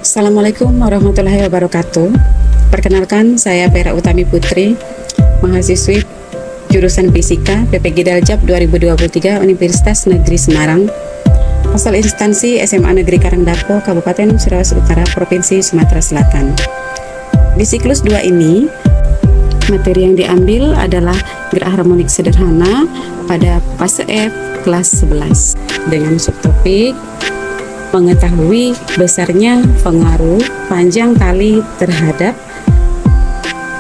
Assalamualaikum warahmatullahi wabarakatuh. Perkenalkan, saya Vera Utami Putri, mahasiswi jurusan Fisika PPG Daljab 2023 Universitas Negeri Semarang, asal instansi SMA Negeri Karangdapo, Kabupaten Musirawas Utara, Provinsi Sumatera Selatan. Di siklus 2 ini, materi yang diambil adalah gerak harmonik sederhana pada fase F kelas 11 dengan subtopik mengetahui besarnya pengaruh panjang tali terhadap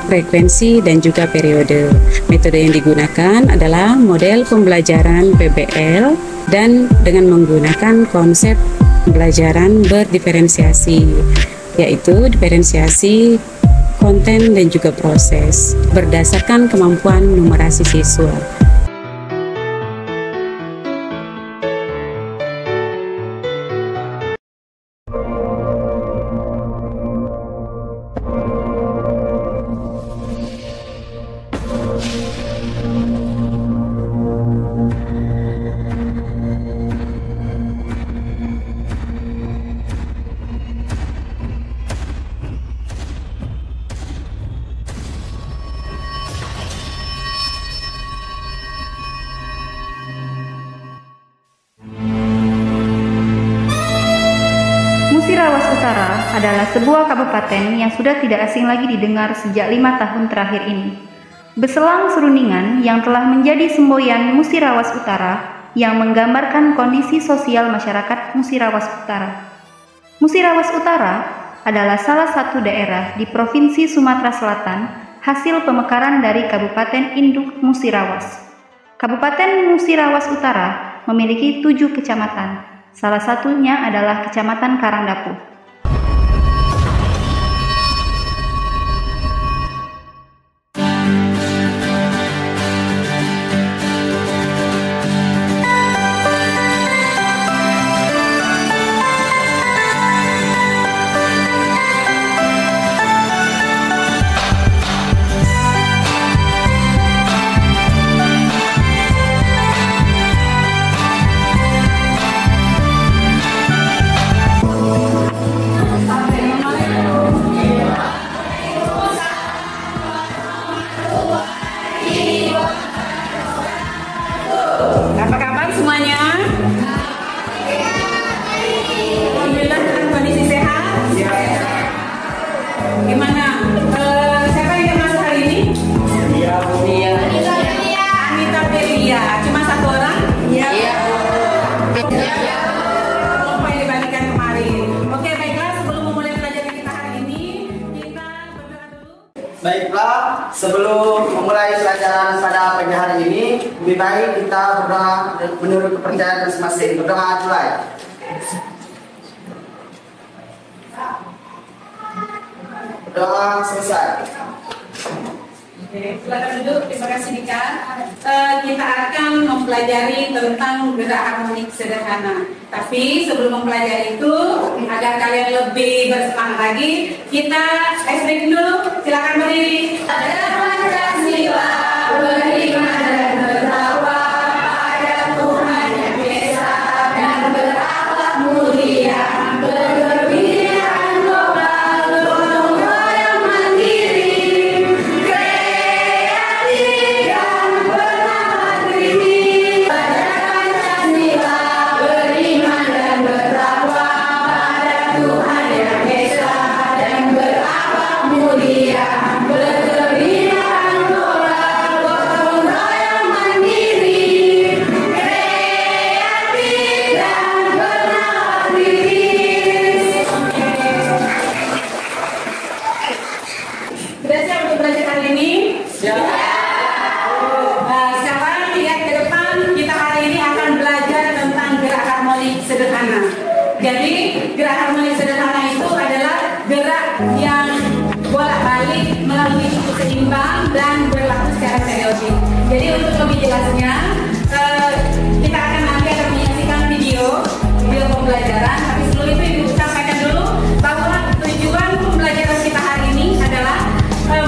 frekuensi dan juga periode. Metode yang digunakan adalah model pembelajaran PBL dan dengan menggunakan konsep pembelajaran berdiferensiasi, yaitu diferensiasi konten dan juga proses berdasarkan kemampuan numerasi siswa. Musirawas Utara adalah sebuah kabupaten yang sudah tidak asing lagi didengar sejak 5 tahun terakhir ini. Berselang serundingan yang telah menjadi semboyan Musirawas Utara yang menggambarkan kondisi sosial masyarakat Musirawas Utara. Musirawas Utara adalah salah satu daerah di Provinsi Sumatera Selatan hasil pemekaran dari Kabupaten Induk Musirawas. Kabupaten Musirawas Utara memiliki 7 kecamatan. Salah satunya adalah Kecamatan Karangdapo. Apa kabar semuanya? Alhamdulillah dalam kondisi sehat. Gimana? Siapa yang masuk hari ini? Iya. Anita Pelia. Cuma satu orang? Iya. Apa yang dibandingkan kemarin? Oke, baiklah. Sebelum memulai pelajaran kita hari ini, kita berdoa dulu. Baiklah, sebelum memulai pelajaran pada pagi hari ini, lebih baik kita berdoa menurut kepercayaan masing-masing. Berdoa mulai. Berdoa selesai. Oke, silakan duduk. Terima kasih Dika. Kita akan mempelajari tentang gerak harmonik sederhana. Tapi sebelum mempelajari itu, agar kalian lebih bersemangat lagi, kita ice break dulu. Silakan berdiri. Ada Pancasila, beriman dan bertakwa pada Tuhan yang Esa dan berakhlak mulia, berkebinekaan global, gotong royong mandiri, kreatif dan bernama kritis. Pada Pancasila, beriman dan bertakwa pada Tuhan yang Esa dan berakhlak mulia, berkebinekaan global, gotong royong mandiri, kreatif dan bernama kritis. Sudah siap untuk belajar hari ini? Sekarang lihat ke depan, kita hari ini akan belajar tentang gerak harmonik sederhana. Jadi gerak harmonik sederhana itu adalah gerak yang bolak-balik melalui siku seimbang dan berlaku secara periodik. Jadi untuk lebih jelasnya, kita akan nanti menyaksikan video pembelajaran. Tapi sebelum itu Ibu sampaikan dulu bahwa tujuan pembelajaran kita hari ini adalah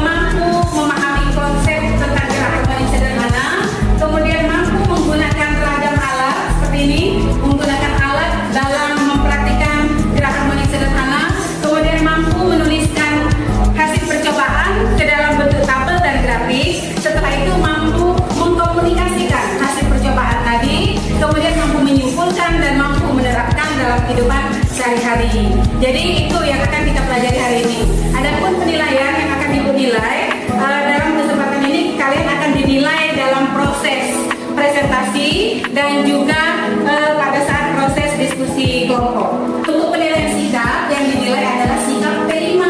mampu memahami konsep tentang gerak harmonik sederhana, kemudian mampu menggunakan ragam alat seperti ini, menggunakan alat dalam mempraktikkan gerak harmonik sederhana, kemudian sehari-hari. Jadi itu yang akan kita pelajari hari ini. Adapun penilaian yang akan Ibu nilai dalam kesempatan ini, kalian akan dinilai dalam proses presentasi dan juga pada saat proses diskusi kelompok. Untuk penilaian sikap yang dinilai adalah sikap P5.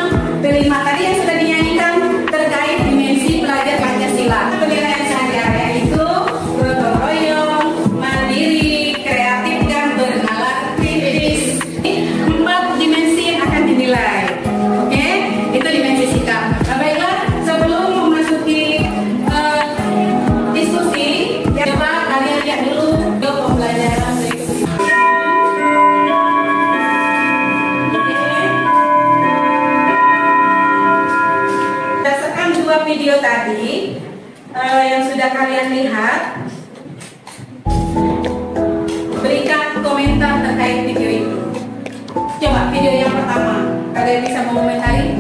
P5 tadi yang sudah dinyanyikan terkait dimensi belajar Pancasila. Penilaian sehari-hari yaitu gotong royong, mandiri, kreatif, dan bernalar kritis. 4 dimensi yang akan dinilai. Oke, itu dimensi sikap. Baiklah, sebelum memasuki diskusi, coba kalian lihat dulu ke pembelajaran berikut ini. Berdasarkan 2 video tadi yang sudah kalian lihat, berikan komentar terkait video itu. Coba video yang pertama, kalian bisa mengomentari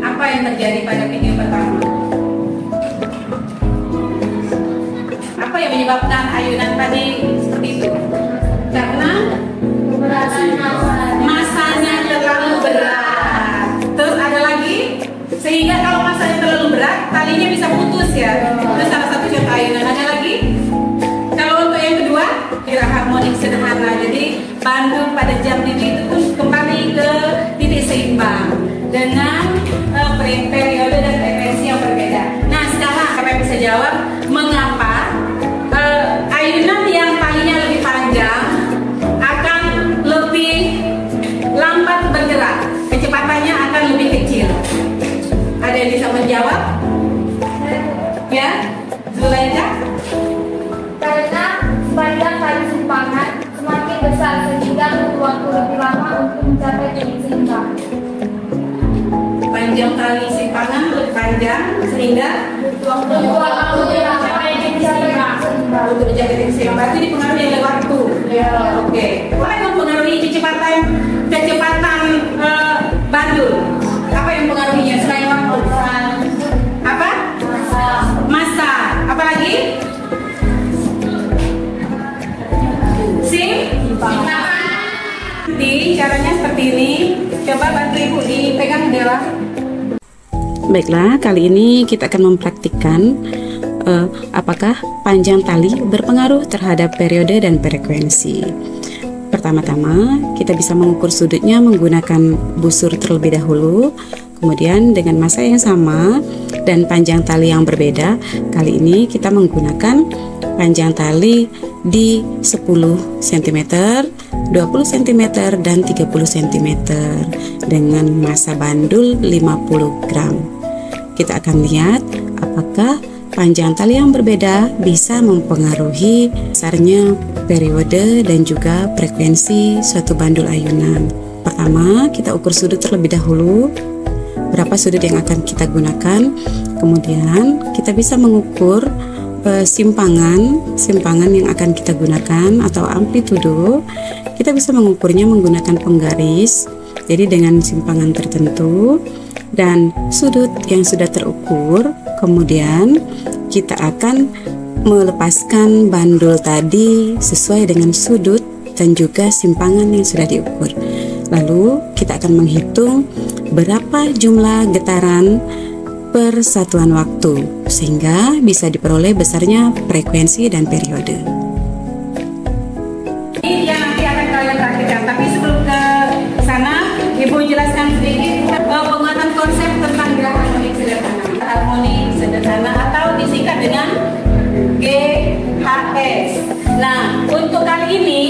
apa yang terjadi pada video pertama. Apa yang menyebabkan ayunan tadi seperti itu? Karena masanya terlalu berat. Terus ada lagi, sehingga kalau masanya terlalu berat, talinya bisa putus ya. Itu salah satu contoh ayunan. Ada lagi? Kalau untuk yang kedua, gerak harmonik sederhana. Jadi bandul pada jam dinding itu pun kembali ke titik seimbang dengan periode dan frekuensi yang berbeda. Nah sekarang kalian bisa jawab mengapa ayunan yang talinya lebih panjang akan lebih lambat bergerak, kecepatannya akan lebih kecil. Ada yang bisa menjawab? Ya, Zulaida? Karena sepanjang tali simpangan semakin besar sehingga butuh waktu lebih lama untuk mencapai titik seimbang. Panjang tali simpangan lebih panjang sehingga Butuh waktu lebih lama untuk mencapai titik seimbang. untuk menjaga titik seimbang. Berarti dipengaruhi oleh waktu. Ya. Oke. Apa yang mempengaruhi kecepatan bandul? Apa yang mempengaruhinya selain waktu? Apa? Masa. Apa lagi? Nanti caranya seperti ini. Coba bantu Ibu dipegang Dewa. Baiklah, kali ini kita akan mempraktikkan apakah panjang tali berpengaruh terhadap periode dan frekuensi. Pertama-tama, kita bisa mengukur sudutnya menggunakan busur terlebih dahulu. Kemudian dengan massa yang sama dan panjang tali yang berbeda, kali ini kita menggunakan panjang tali di 10 cm, 20 cm, dan 30 cm dengan massa bandul 50 gram. Kita akan lihat apakah panjang tali yang berbeda bisa mempengaruhi besarnya periode dan juga frekuensi suatu bandul ayunan. Pertama, kita ukur sudut terlebih dahulu. Berapa sudut yang akan kita gunakan? Kemudian kita bisa mengukur simpangan yang akan kita gunakan atau amplitudo. Kita bisa mengukurnya menggunakan penggaris. Jadi dengan simpangan tertentu dan sudut yang sudah terukur, kemudian kita akan melepaskan bandul tadi sesuai dengan sudut dan juga simpangan yang sudah diukur. Lalu kita akan menghitung berapa jumlah getaran per satuan waktu sehingga bisa diperoleh besarnya frekuensi dan periode. Ini yang nanti akan kalian praktikkan. Tapi sebelum ke sana, Ibu jelaskan sedikit penguatan konsep tentang gerak harmonik sederhana. Harmonik sederhana atau disingkat dengan GHS. Nah, untuk kali ini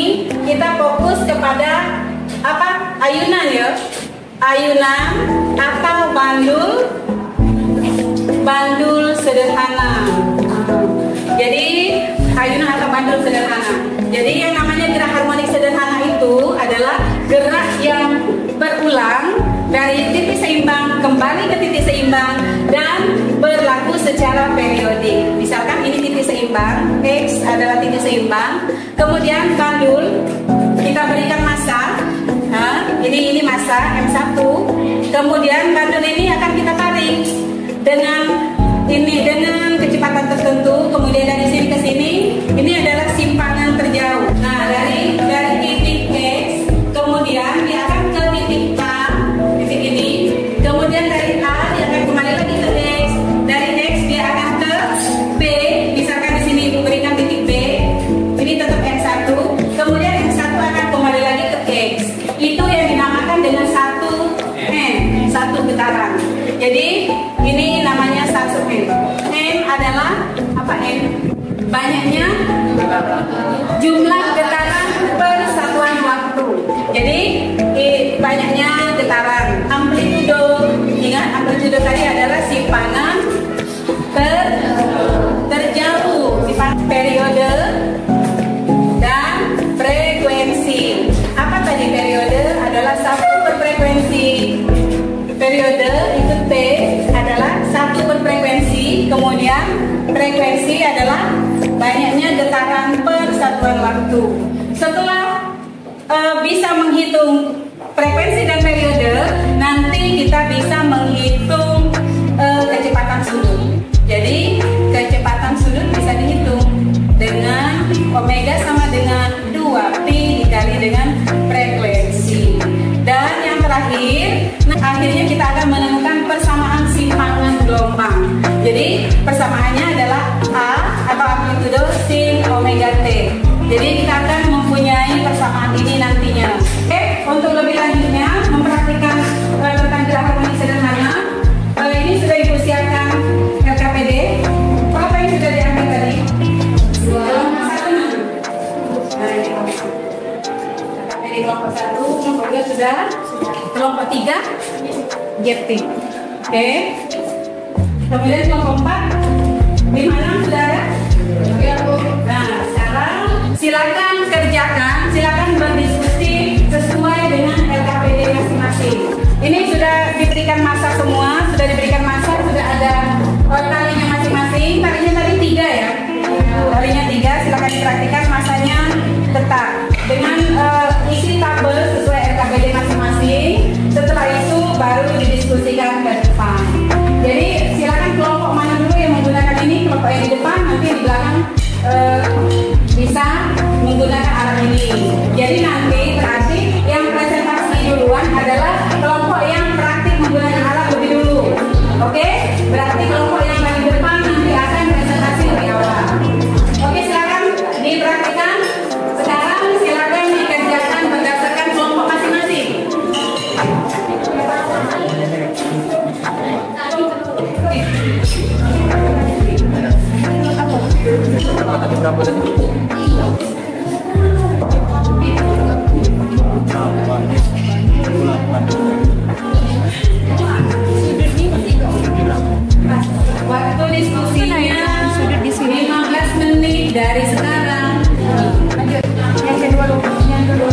kita fokus kepada apa? Ayunan ya. Ayunan atau bandul sederhana. Jadi ayunan atau bandul sederhana. Jadi yang namanya gerak harmonik sederhana itu adalah gerak yang berulang dari titik seimbang kembali ke titik seimbang dan berlaku secara periodik. Misalkan ini titik seimbang, X adalah titik seimbang, kemudian bandul kita berikan massa. Ini massa M1. Kemudian bandul ini akan kita tarik dengan kecepatan tertentu. Kemudian dari sini ke sini, ini adalah simpangan terjauh. Nah, dari titik X, kemudian Jadi ini namanya satu N. N adalah apa N? Banyaknya jumlah getaran per satuan waktu. Jadi banyaknya getaran. Amplitudo, ingat amplitudo tadi adalah simpanan terjauh, simpanan periode dan frekuensi. Apa tadi periode? Adalah satu per frekuensi. Periode itu T adalah satu per frekuensi, kemudian frekuensi adalah banyaknya getaran per satuan waktu. Setelah bisa menghitung frekuensi dan periode, nanti kita bisa menghitung kecepatan sudut. Jadi kecepatan sudut bisa dihitung dengan omega sama dengan 2 pi dikali dengan frekuensi. Dan yang terakhir, akhirnya kita akan menemukan persamaan simpangan gelombang. Jadi persamaannya adalah A atau amplitudo sin omega T. Jadi kita akan mempunyai persamaan ini nantinya. Oke, untuk lebih lanjutnya mempraktikkan tentang gerak harmonik sederhana. Ini sudah dipersiapkan LKPD. Apa yang sudah diambil tadi? Kelompok 1. Nah, ini kelompok 1, kelompok 2 sudah. Kelompok 3 GT. Oke. Kemudian kelompok 4 di mana saudara? Nah, sekarang silakan kerjakan, silakan berdiskusi sesuai dengan LKPD masing-masing. Ini sudah diberikan masa semua, sudah diberikan masa, sudah ada talinya masing-masing. Talinya tadi 3 ya. Talinya 3, silakan dipraktikkan, masanya tetap dengan isi tabel sesuai LKPD masing-masing. Setelah itu baru didiskusikan ke depan. Jadi silakan kelompok mana dulu yang menggunakan ini, kelompok yang di depan, nanti di belakang bisa menggunakan alat ini. Jadi nanti berarti yang presentasi duluan adalah kelompok yang praktik menggunakan alat lebih dulu. Oke? Berarti kelompok yang paling depan nanti akan presentasi lebih awal. Oke, silakan dipraktikkan. Sekarang silakan dikerjakan berdasarkan kelompok masing-masing. Waktu diskusinya 15 menit dari sekarang. Yang kedua yang kedua.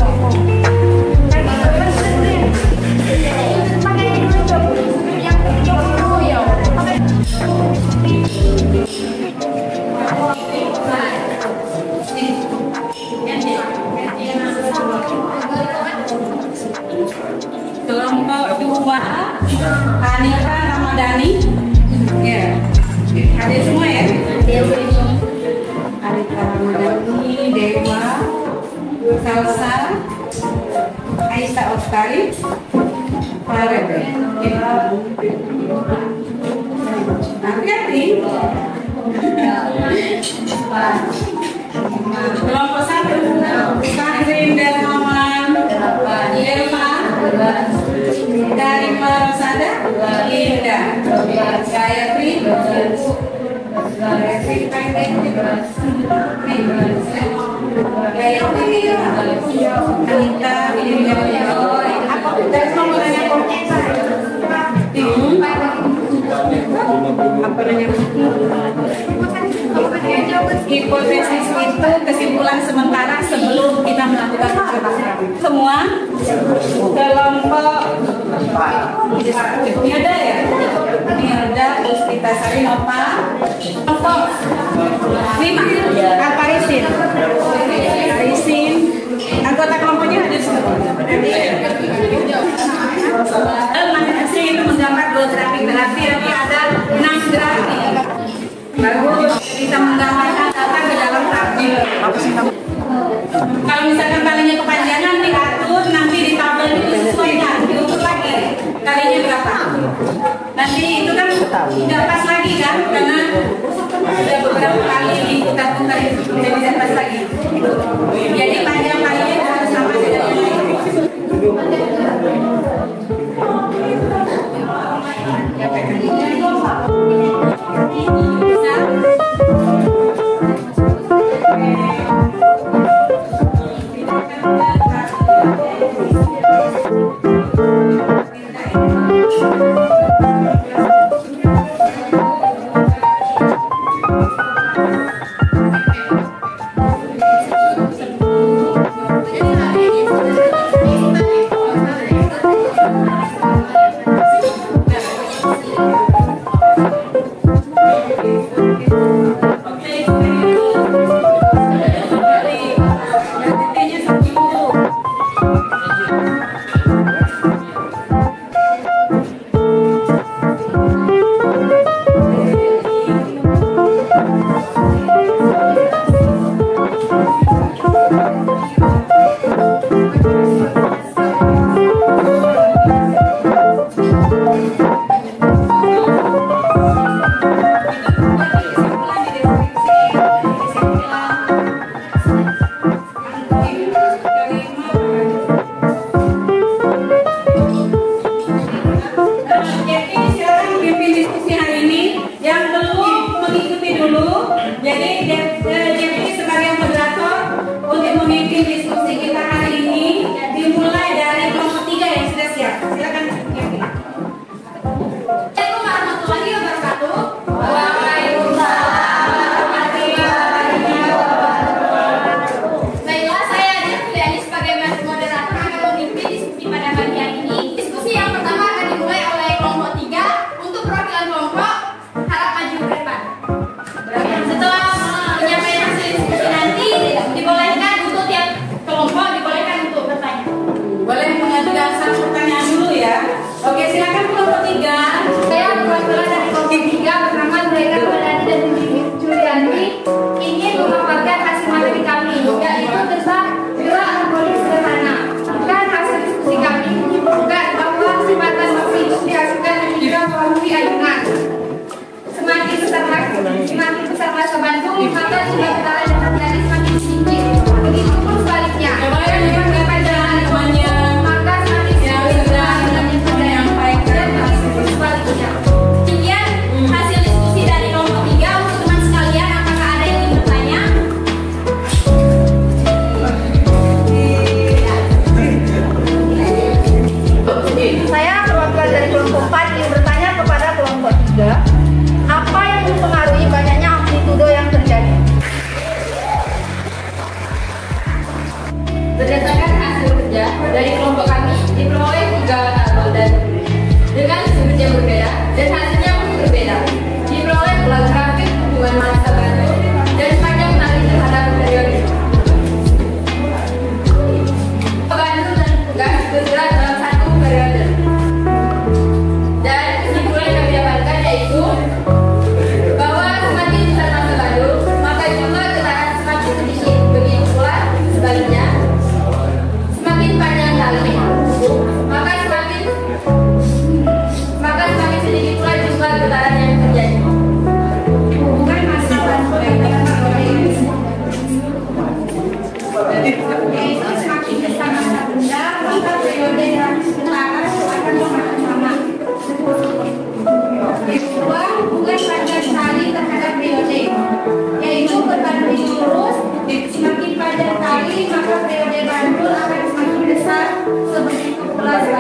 Kelompok 2 Anita Ramadhani. Ya. Hadir semua ya? Anita Ramadhani, Dewa, Salsa, Aisyah Oskari, Farel. Hati-hati. Kelompok 1 Sahrin Delmawan, Elva, Karima Rosada, Linda, Gayatri, Anita, apa dari nomornya apa namanya? Hipotesis itu kesimpulan sementara sebelum kita melakukan percobaan. Semua kelompok ini ada ya? Ini ada Puspita Sari Nova. Kelompok 5 Alparisin. Alparisin. Anggota kelompoknya ada semua. Masing-masing itu menggambar 2 grafik, berarti ada 6 grafik. Bagus, bisa menggambarkan data ke dalam tabel. Kalau misalkan talinya kepanjangan diatur, nanti di tabel itu sesuaikan, diukur lagi kalinya berapa. Nanti itu kan tidak pas lagi kan, karena sudah beberapa kali diputar-putar itu tidak bisa pas lagi. Jadi panjang talinya harus sama dengan yang lain.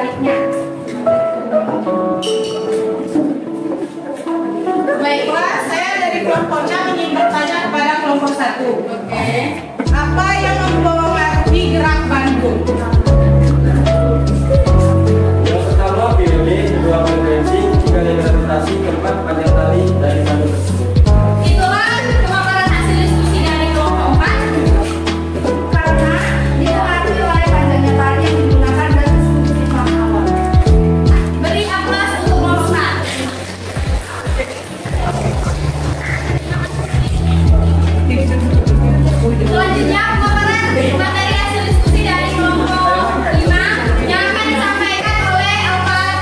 sebaliknya. Baiklah, saya dari kelompok C ingin bertanya kepada kelompok 1. Oke. Apa yang mempengaruhi gerak Bandung? Yang pertama, periode, kedua frekuensi, tiga interpretasi, keempat panjang tali dari Bandung tersebut. Itulah pemaparan hasil diskusi dari kelompok 4. Karena dipengaruhi oleh panjangnya tali yang digunakan dalam diskusi tahap awal. Beri aplaus untuk kelompok 4. Selanjutnya pemaparan materi hasil diskusi dari kelompok 5 yang akan disampaikan oleh Alfat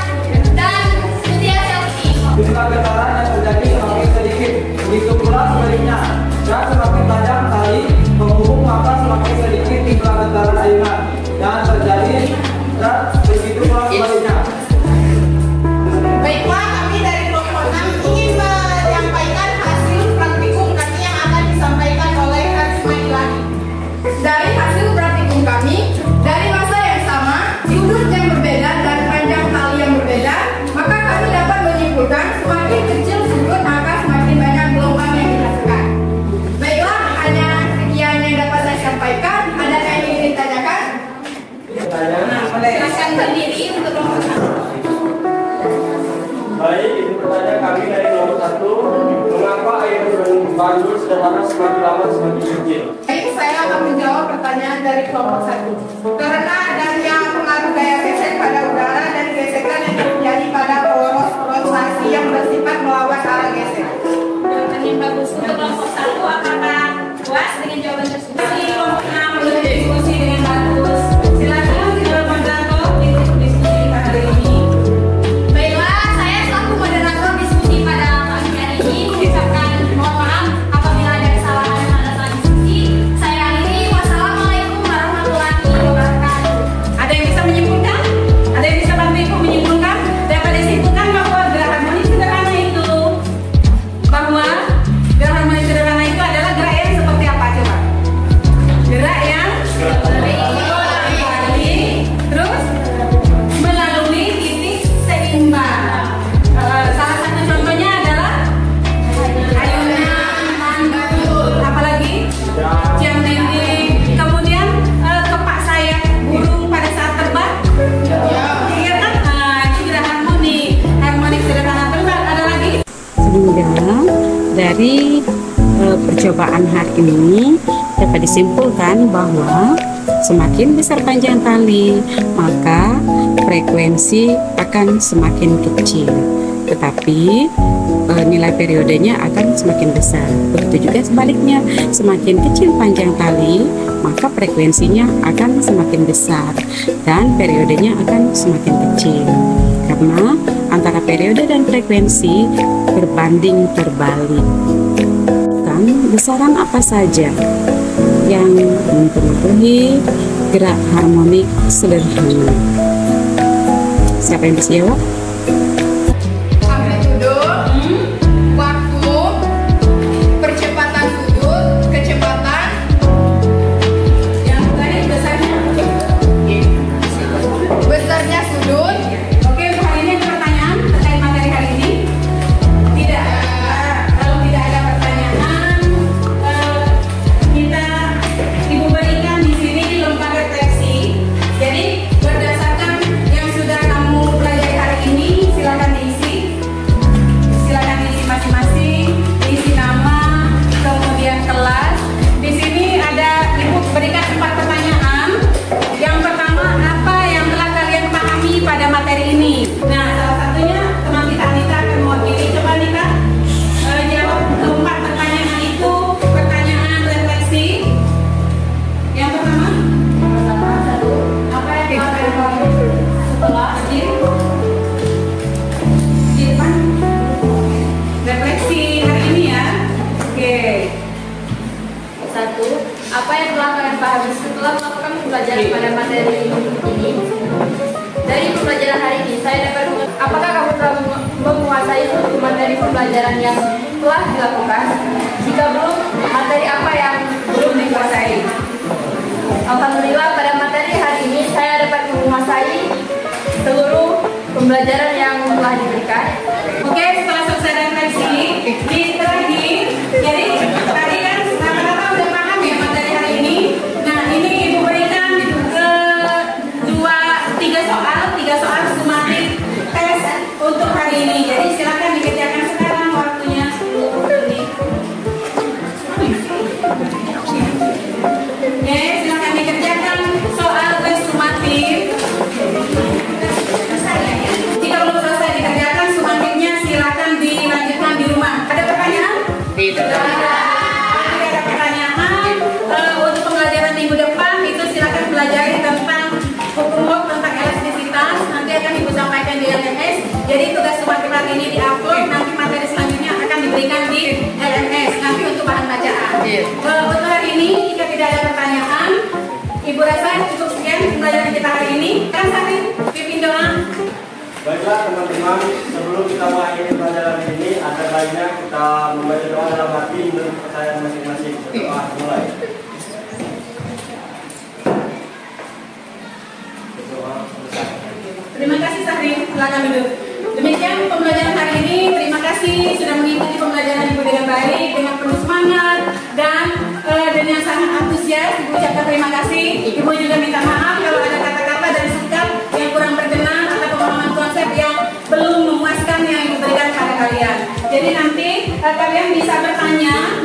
dan Setia Selfie. Jumlah getaran yang terjadi semakin sedikit, begitu pula sebaliknya. Dan semakin tajam tali menghubung, maka semakin sedikit jumlah getaran ayunan yang terjadi, dan begitu pula sebaliknya. Baiklah, kami dari kelompok 6 ingin menyampaikan hasil praktikum kami yang akan disampaikan oleh Karisma Ilani. Dari hasil praktikum kami, dari masa yang sama, sudut yang berbeda dan panjang tali yang berbeda, maka kami dapat menyimpulkan semakin kecil sudut maka semakin banyak gelombang yang dirasakan. Baiklah, hanya sekian yang dapat saya sampaikan. Ada yang ingin ditanyakan? Silakan berdiri untuk kelompok 1. Baik, ini pertanyaan kami dari nomor 1. Mengapa air Bandung sederhana semakin lama semakin kecil? Baik, saya akan menjawab pertanyaan dari kelompok 1. Karena adanya pengaruh gaya gesek pada udara dan gesekan yang terjadi pada poros rotasi yang bersifat melawan arah gesek. Jawaban yang bagus untuk kelompok 1. Apakah puas dengan jawaban tersebut? Kelompok 6 berdiskusi dengan bagus. Silakan kelompok 1 ikut diskusi kita hari ini. Baiklah, saya selaku moderator diskusi pada pagi hari ini mengucapkan mohon maaf apabila ada kesalahan pada saat diskusi. Saya akhiri. Wassalamualaikum warahmatullahi wabarakatuh. Ada yang bisa menyimpulkan? Ada yang bisa bantu Ibu menyimpulkan? Dapat disimpulkan bahwa gerak harmoni sederhana itu adalah gerak yang seperti apa coba? Gerak yang terus melalui titik seimbang. Salah satu contohnya adalah ayunan, mandul, apalagi jam dinding, kemudian kepak sayap burung pada saat terbang. Iya kan? Itu gerak harmonik sederhana. Terus ada lagi? Sehingga dari percobaan hari ini dapat disimpulkan bahwa semakin besar panjang tali, maka frekuensi akan semakin kecil. Tetapi nilai periodenya akan semakin besar. Begitu juga sebaliknya, semakin kecil panjang tali, maka frekuensinya akan semakin besar dan periodenya akan semakin kecil. Karena antara periode dan frekuensi berbanding terbalik. Besaran apa saja yang mempengaruhi gerak harmonik sederhana? Siapa yang bisa jawab? Amplitudo, waktu, percepatan sudut, kecepatan, Yang tadi besarnya sudut. Oke, untuk hari ini ada pertanyaan terkait materi hari ini? Tidak. Kalau tidak ada pertanyaan, kita Ibu berikan di sini lembar refleksi. Jadi berdasarkan yang sudah kamu pelajari hari ini, silakan diisi. Silakan diisi masing-masing. Diisi nama, kemudian kelas. Di sini ada Ibu berikan 4 pertanyaan. Yang pertama, apa yang telah kalian pahami pada materi ini? Nah, salah satunya teman kita Anita akan mewakili. Coba Anita jawab keempat pertanyaan itu, pertanyaan refleksi. Yang pertama, apa yang telah kalian pahami setelah di depan refleksi hari ini ya? Oke. 1. Apa yang telah kalian pahami setelah melakukan pembelajaran pada materi ini? Dari pembelajaran hari ini, saya dapat apakah kamu telah menguasai seluruh materi pembelajaran yang telah dilakukan? Jika belum, materi apa yang belum dikuasai? Alhamdulillah, pada materi hari ini saya dapat menguasai seluruh pembelajaran yang telah diberikan. Oke, setelah selesai refleksi, di terakhir, jadi tadi kan rata-rata udah paham ya materi hari ini. Nah, ini Ibu berikan tiga soal sumatif tes untuk hari ini. Jadi silakan dikerjakan sekarang waktunya 10 menit. Oke, silakan dikerjakan soal tes sumatif. Jika belum selesai dikerjakan sumatifnya, silakan dilanjutkan di rumah. Ada pertanyaan? Tidak. Ada pertanyaan untuk pembelajaran minggu depan itu silakan pelajari tentang hukum tentang elastisitas. Nanti akan Ibu sampaikan di LMS. Jadi tugas sumatif hari ini diupload. Nanti materi selanjutnya akan diberikan di LMS. Nanti untuk bahan bacaan. Untuk hari ini jika tidak ada pertanyaan, Ibu rasa cukup sekian pembelajaran kita hari ini. Kan Sari, pimpin doa. Baiklah teman-teman, sebelum kita mengakhiri pelajaran ini, ada baiknya kita membaca doa dalam hati menurut kepercayaan masing-masing. Doa mulai. Terima kasih Sahri, silakan duduk. Demikian pembelajaran hari ini. Terima kasih sudah mengikuti pembelajaran Ibu dengan baik, dengan penuh semangat dan dengan sangat antusias. Ibu ucapkan terima kasih. Ibu juga minta maaf kalau ada kata-kata dan sikap yang kurang berkenan atau pemahaman konsep yang belum memuaskan yang Ibu berikan kepada kalian. Jadi nanti kalian bisa bertanya